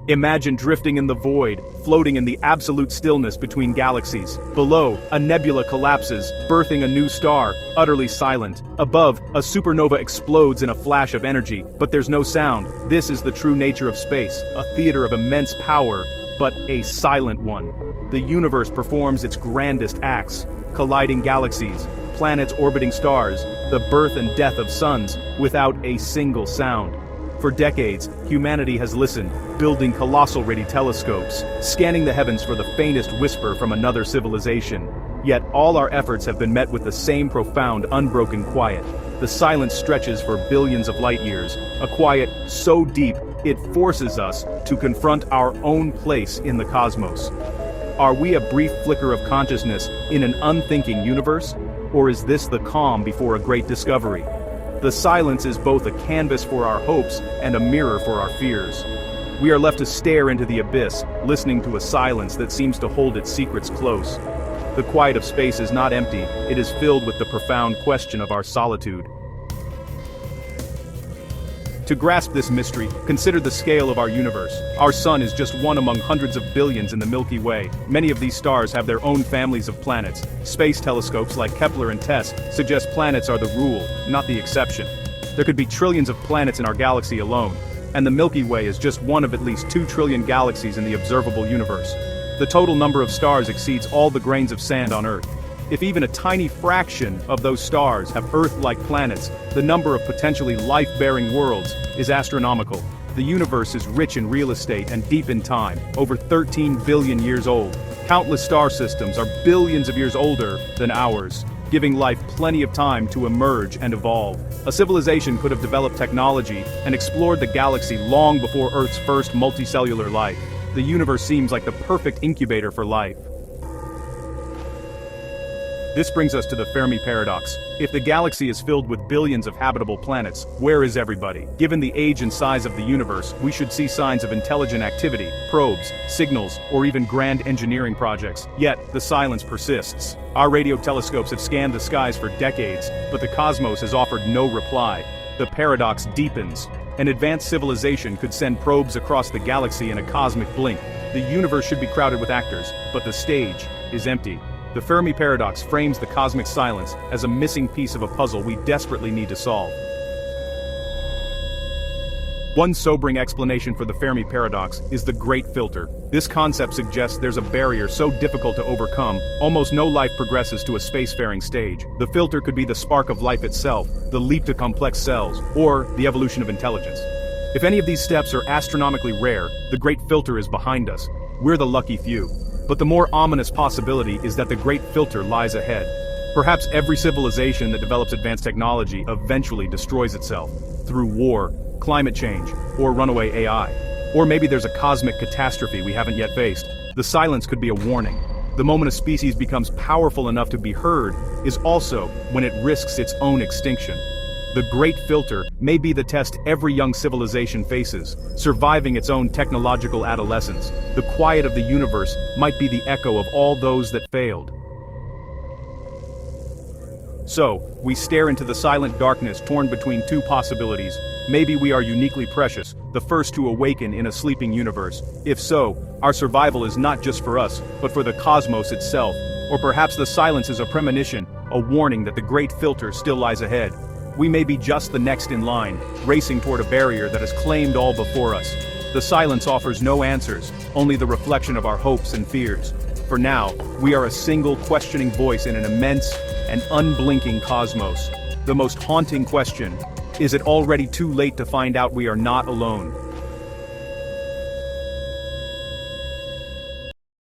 Imagine drifting in the void, floating in the absolute stillness between galaxies. Below, a nebula collapses, birthing a new star, utterly silent. Above, a supernova explodes in a flash of energy, but there's no sound. This is the true nature of space, a theater of immense power, but a silent one. The universe performs its grandest acts, colliding galaxies, planets orbiting stars, the birth and death of suns, without a single sound. For decades, humanity has listened, building colossal radio telescopes, scanning the heavens for the faintest whisper from another civilization. Yet all our efforts have been met with the same profound, unbroken quiet. The silence stretches for billions of light years, a quiet so deep it forces us to confront our own place in the cosmos. Are we a brief flicker of consciousness in an unthinking universe? Or is this the calm before a great discovery? The silence is both a canvas for our hopes and a mirror for our fears. We are left to stare into the abyss, listening to a silence that seems to hold its secrets close. The quiet of space is not empty, it is filled with the profound question of our solitude. To grasp this mystery, consider the scale of our universe. Our sun is just one among hundreds of billions in the Milky Way. Many of these stars have their own families of planets. Space telescopes like Kepler and TESS suggest planets are the rule, not the exception. There could be trillions of planets in our galaxy alone, and the Milky Way is just one of at least 2 trillion galaxies in the observable universe. The total number of stars exceeds all the grains of sand on Earth. If even a tiny fraction of those stars have Earth-like planets, the number of potentially life-bearing worlds is astronomical. The universe is rich in real estate and deep in time, over 13 billion years old. Countless star systems are billions of years older than ours, giving life plenty of time to emerge and evolve. A civilization could have developed technology and explored the galaxy long before Earth's first multicellular life. The universe seems like the perfect incubator for life. This brings us to the Fermi Paradox. If the galaxy is filled with billions of habitable planets, where is everybody? Given the age and size of the universe, we should see signs of intelligent activity, probes, signals, or even grand engineering projects. Yet, the silence persists. Our radio telescopes have scanned the skies for decades, but the cosmos has offered no reply. The paradox deepens. An advanced civilization could send probes across the galaxy in a cosmic blink. The universe should be crowded with actors, but the stage is empty. The Fermi Paradox frames the cosmic silence as a missing piece of a puzzle we desperately need to solve. One sobering explanation for the Fermi Paradox is the Great Filter. This concept suggests there's a barrier so difficult to overcome, almost no life progresses to a spacefaring stage. The filter could be the spark of life itself, the leap to complex cells, or the evolution of intelligence. If any of these steps are astronomically rare, the Great Filter is behind us. We're the lucky few. But the more ominous possibility is that the Great Filter lies ahead. Perhaps every civilization that develops advanced technology eventually destroys itself, through war, climate change, or runaway AI. Or maybe there's a cosmic catastrophe we haven't yet faced. The silence could be a warning. The moment a species becomes powerful enough to be heard is also when it risks its own extinction. The Great Filter may be the test every young civilization faces, surviving its own technological adolescence. The quiet of the universe might be the echo of all those that failed. So, we stare into the silent darkness torn between two possibilities. Maybe we are uniquely precious, the first to awaken in a sleeping universe. If so, our survival is not just for us, but for the cosmos itself. Or perhaps the silence is a premonition, a warning that the Great Filter still lies ahead. We may be just the next in line, racing toward a barrier that has claimed all before us. The silence offers no answers, only the reflection of our hopes and fears. For now, we are a single questioning voice in an immense and unblinking cosmos. The most haunting question: is it already too late to find out we are not alone?